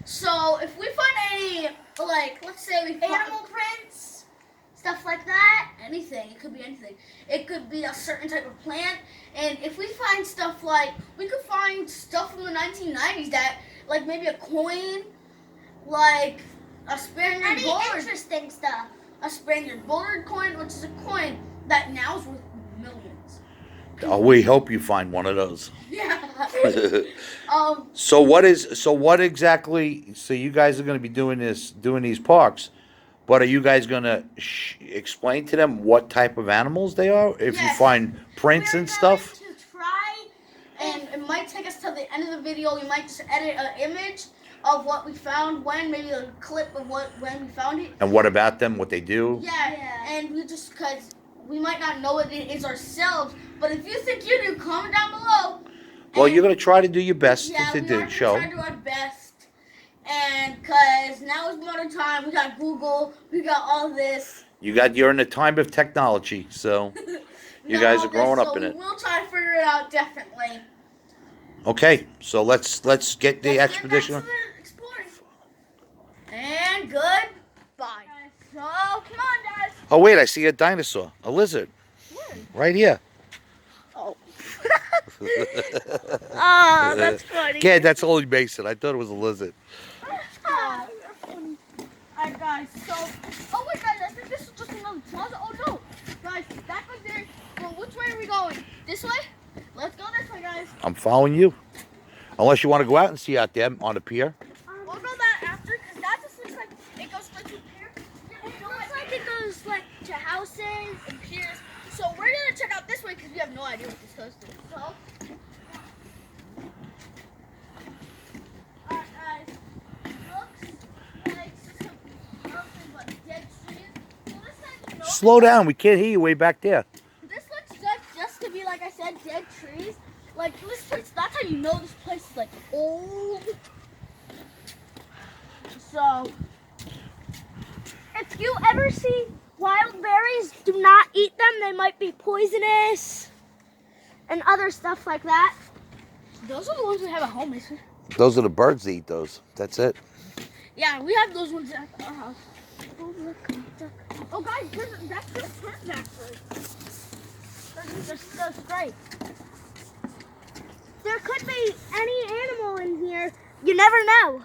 So if we find any, like, let's say we find Animal prints, stuff like that. anything, it could be anything. It could be a certain type of plant, and if we find stuff like, we could find stuff from the 1990s that, like maybe a coin, like a Spaniard Any Bullard, interesting stuff. a Spaniard Bullard coin, which is a coin that now is worth millions. Oh, we hope you find one of those. Yeah. So what exactly? So you guys are going to be doing these parks, but are you guys going to explain to them what type of animals they are? If you Yes. find prints and stuff. To try, and it might take us to the end of the video. We might just edit an image of what we found when, maybe a clip of when we found it. And what about them? What they do? Yeah. And we just, because we might not know what it is ourselves, but if you think you do, comment down below. Well, you're going to try to do your best Yeah, to we do are show. trying to do our best. And because now is modern time, we got Google, we got all this. You're in the time of technology, so you guys are growing up in it. We'll try to figure it out, definitely. Okay, so let's get the expedition. Get back to the exploring. And goodbye. So come on, guys. Oh wait, I see a dinosaur, a lizard, right here. Oh. Ah, that's funny. Yeah, that's only Mason. I thought it was a lizard. Alright, guys. So, oh wait, guys. I think this is just another plaza. Oh no, guys, that was there. Well, which way are we going? This way? Let's go this way, guys. I'm following you. Unless you want to go out and see out there on the pier. We'll go that after, because that just looks like it goes straight to pier. It looks like it goes like to houses. And piers. So we're gonna check out this way because we have no idea what this goes to. So, alright, guys. Looks like nothing but dead trees. So this has Slow down. We can't hear you way back there. This looks just to be, like I said, dead trees. Like, this place, that's how you know this place is, like, old. So, If you ever see wild berries, do not eat them. They might be poisonous and other stuff like that. those are the ones we have at home, Mason. Those are the birds that eat those. That's it. Yeah, we have those ones at our house. Oh, look. Oh, guys, that's just turn back That's great. There could be any animal in here. You never know.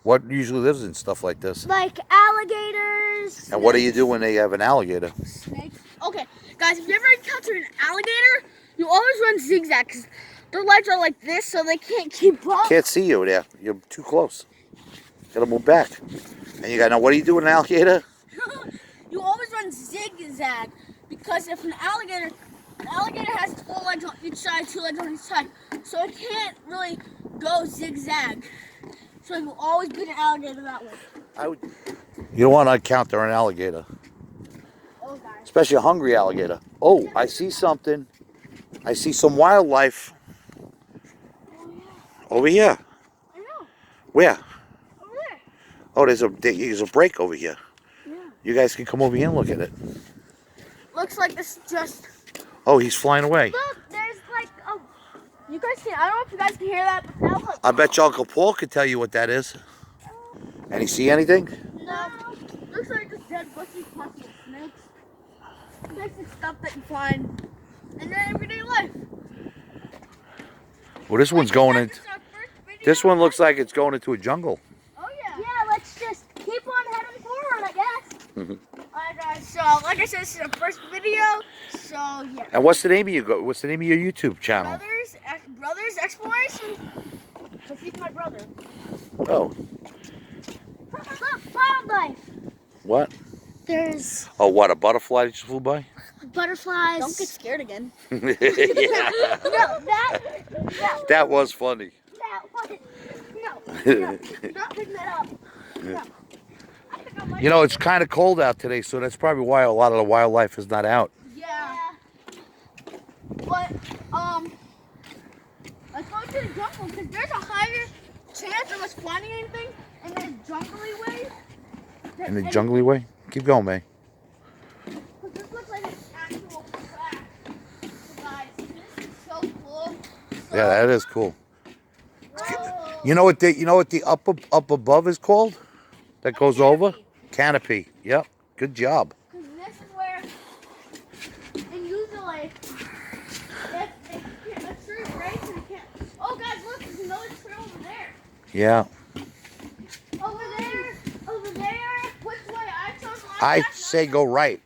What usually lives in stuff like this? Like alligators. And what do you do when they have an alligator? Snakes. Okay, guys, if you ever encounter an alligator, you always run zigzag because their legs are like this, so they can't keep up. Can't see you there. You're too close. Gotta move back. And you gotta know, what do you do with an alligator? You always run zigzag because if an alligator has 4 legs on each side, 2 legs on each side, so it can't really go zigzag. So you always beat an alligator that way. You don't want to encounter an alligator, Oh, guys. especially a hungry alligator. Oh, I see something. I see some wildlife Oh, yeah. over here. I know. Where? Over there. Oh, there's a break over here. Yeah. You guys can come over here and look at it. Looks like this is just... Oh, he's flying away. Look, there's like a. You guys can... I don't know if you guys can hear that, but now... Look. I bet you Uncle Paul could tell you what that is. And you see anything? No. Looks like just dead bushy possible snakes. Basic stuff that you find in your everyday life. Well, this one's going in. This is our first video. This one looks like it's going into a jungle. Oh, yeah. Yeah, let's just keep on heading forward, I guess. Alright, guys. So, like I said, this is our first video. So, yeah. And what's the name of what's the name of your YouTube channel? Brothers Exploration. So he's my brother. Oh, Look, wildlife. what? There's Oh, what? A butterfly that just flew by? butterflies. Don't get scared again. Yeah. No, That was funny. no, not pick that up. No. You know, it's kind of cold out today, so that's probably why a lot of the wildlife is not out. Yeah. But, let's go to the jungle because there's a higher chance of us finding anything in the jungly way. In the jungly way? Keep going, May. Because this looks like an actual crack. So guys, this is so cool. Yeah, that is cool. Whoa. You know what the up above is called? That goes over? Canopy. Yep. Good job. Because this is where, and usually, if a tree breaks and can't. Oh, guys, look, there's another tree over there. Yeah. Over there, over there. Which way? I chose left. I say go right.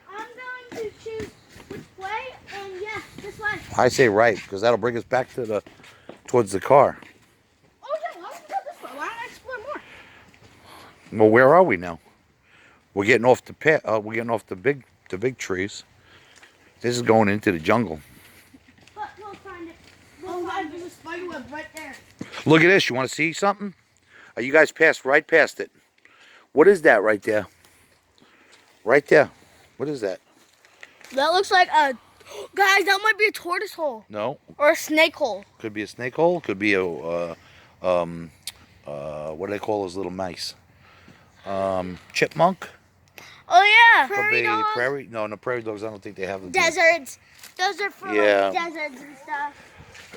I'm going to choose which way, and yeah, this way. I say right because that'll bring us back to towards the car. Oh yeah, why don't we go this way? Why don't I explore more? Well, where are we now? We're getting off the pit. We're getting off the big trees. This is going into the jungle. But we'll find it. Oh, guys, there's a spider web right there. Look at this. You want to see something? You guys passed right past it. What is that right there? Right there. What is that? That looks like a. Guys, that might be a tortoise hole No. or a snake hole. Could be a snake hole. Could be a what do they call those little mice? Chipmunk. Oh yeah. Could be dog. prairie. No, prairie dogs. I don't think they have them. Deserts. Those are for Yeah. like deserts and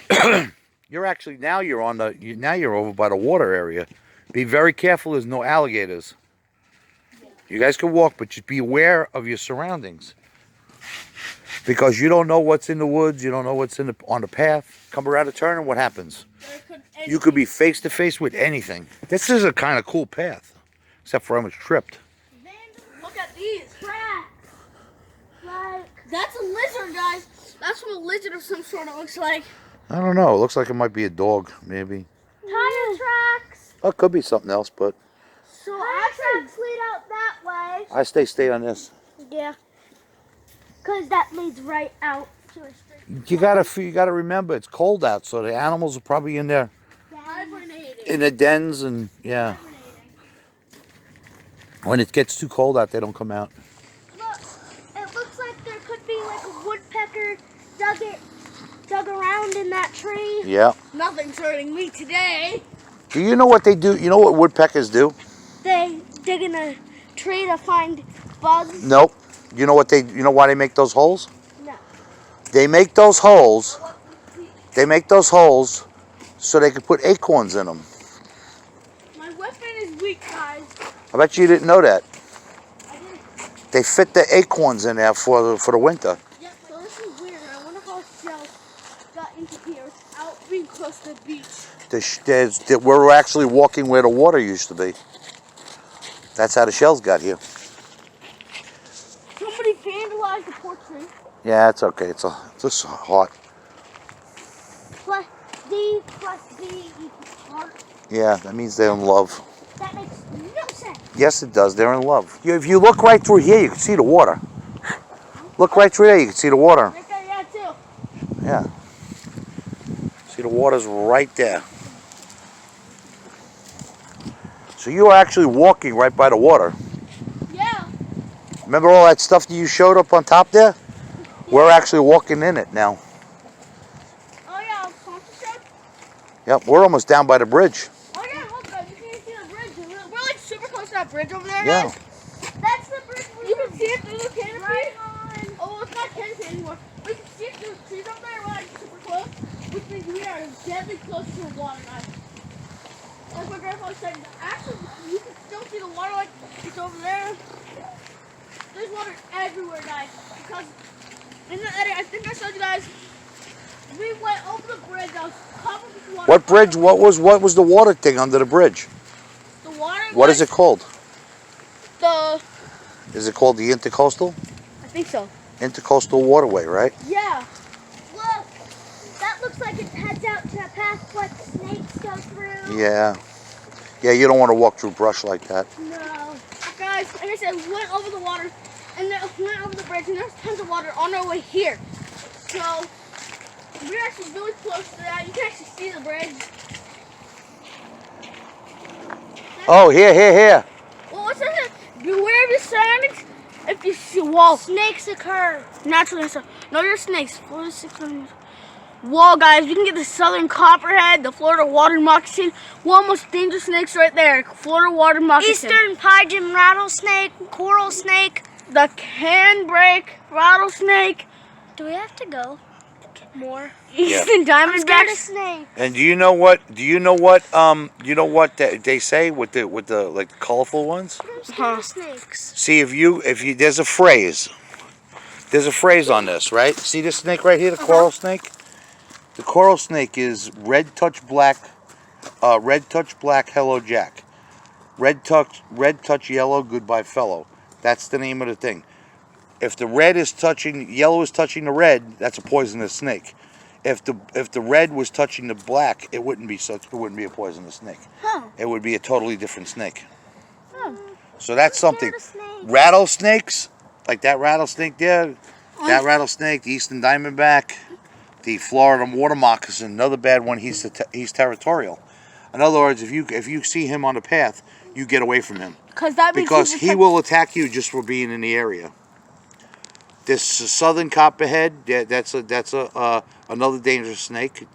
stuff. You're actually now you're on the now you're over by the water area. Be very careful. There's no alligators. You guys can walk, but just be aware of your surroundings because you don't know what's in the woods. You don't know what's on the path. Come around a turn, and what happens? You could be face to face with anything. This is a kind of cool path, except for I almost tripped. Look at these. Tracks. Like, That's a lizard, guys. That's what a lizard of some sort it looks like. I don't know. It looks like it might be a dog, maybe. tire tracks. Oh, it could be something else, but So Tire tracks lead out that way. I stay on this. Yeah. Because that leads right out to a street. You gotta remember it's cold out, so the animals are probably in there hibernating. in the dens, and yeah. When it gets too cold out, they don't come out. Look, it looks like there could be like a woodpecker dug around in that tree. Yeah. Nothing's hurting me today. Do you know what they do? You know what woodpeckers do? They dig in a tree to find bugs. Nope. You know what you know why they make those holes? No. They make those holes. They make those holes so they can put acorns in them. My weapon is weak, guys. I bet you didn't know that. I didn't. They fit the acorns in there for the winter. Yeah, so this is weird. I wonder how shells got into here without being close to the beach. We're actually walking where the water used to be. That's how the shells got here. Somebody vandalized the poor tree. Yeah, it's okay. It's just hot. Plus D plus B equals heart. Yeah, that means they're in love. That makes no sense. Yes, it does. They're in love. If you look right through here, you can see the water. Look right through there, you can see the water. Right there, yeah, too. Yeah. See, the water's right there. So you are actually walking right by the water. Yeah. Remember all that stuff that you showed up on top there? We're actually walking in it now. Oh, yeah, concentrate. Yep, we're almost down by the bridge. Oh, yeah, look, guys, you can't see the bridge. We're like super close to that bridge over there, Yeah. guys. That's the bridge we You can see it through the canopy. right on. Oh, it's not canopy anymore. We can see it through the trees up there. We're like super close, which means we are deadly close to the water, guys. Like my grandpa said, actually, you can still see the water, like it's over there. There's water everywhere, guys. Because in the edit, I think I showed you guys, we went over the bridge that was covered with water. What bridge? What was the water thing under the bridge? The water. What is it called? The. Is it called the Intercoastal? I think so. Intercoastal Waterway, right? Yeah. Look, that looks like it heads out to a path what snakes go through. Yeah. Yeah, you don't want to walk through brush like that. No. Guys, like I said, we went over the water and then we went over the bridge and there's tons of water on our way here. So we're actually really close to that. You can actually see the bridge. Oh, here. Well, what's that? Beware of your surroundings. If you see wall, Snakes occur. naturally, so know your snakes. 4 to 6 kilometers. Whoa, guys, you can get the southern copperhead, the Florida water moccasin. One most dangerous snakes right there. Florida water moccasin. Eastern pigeon rattlesnake, coral snake. The canbrake rattlesnake. Do we have to go? more. Eastern Diamondbacks. Snake. And do you know what they say with the like colorful ones? I'm scared of snakes. See, if you there's a phrase. There's a phrase on this, right? See this snake right here, the coral snake? The coral snake is red touch black, hello Jack. Red touch yellow, goodbye fellow. That's the name of the thing. If the yellow is touching the red, that's a poisonous snake. If the red was touching the black, it wouldn't be a poisonous snake. Huh. It would be a totally different snake. Huh. So that's something. Rattlesnakes, like that rattlesnake there, that rattlesnake, the Eastern Diamondback, the Florida water moccasin, another bad one. He's territorial. In other words, if you see him on the path, you get away from him because he will attack you just for being in the area. This southern copperhead, that's another dangerous snake,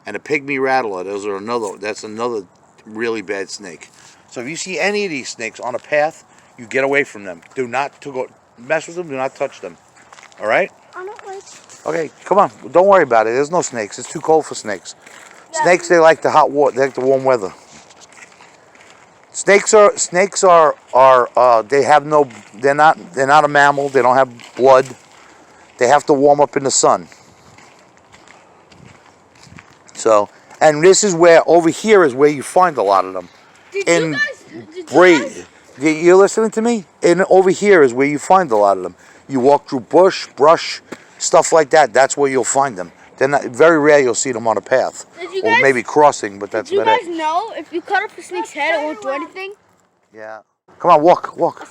and a pygmy rattler. That's another really bad snake. So if you see any of these snakes on a path, you get away from them. Do not go mess with them. Do not touch them. All right? I don't like. Okay, come on. Don't worry about it. There's no snakes. It's too cold for snakes. Yeah. Snakes, they like the hot water. They like the warm weather. Snakes are they have no. They're not a mammal. They don't have blood. They have to warm up in the sun. So, and this is where over here is where you find a lot of them. You're listening to me? And over here is where you find a lot of them. You walk through bush, brush, stuff like that. That's where you'll find them. They're not, very rare you'll see them on a path. Or maybe crossing, but that's about it. Did you guys know if you cut off a snake's head, it won't do anything? Yeah. Come on, walk.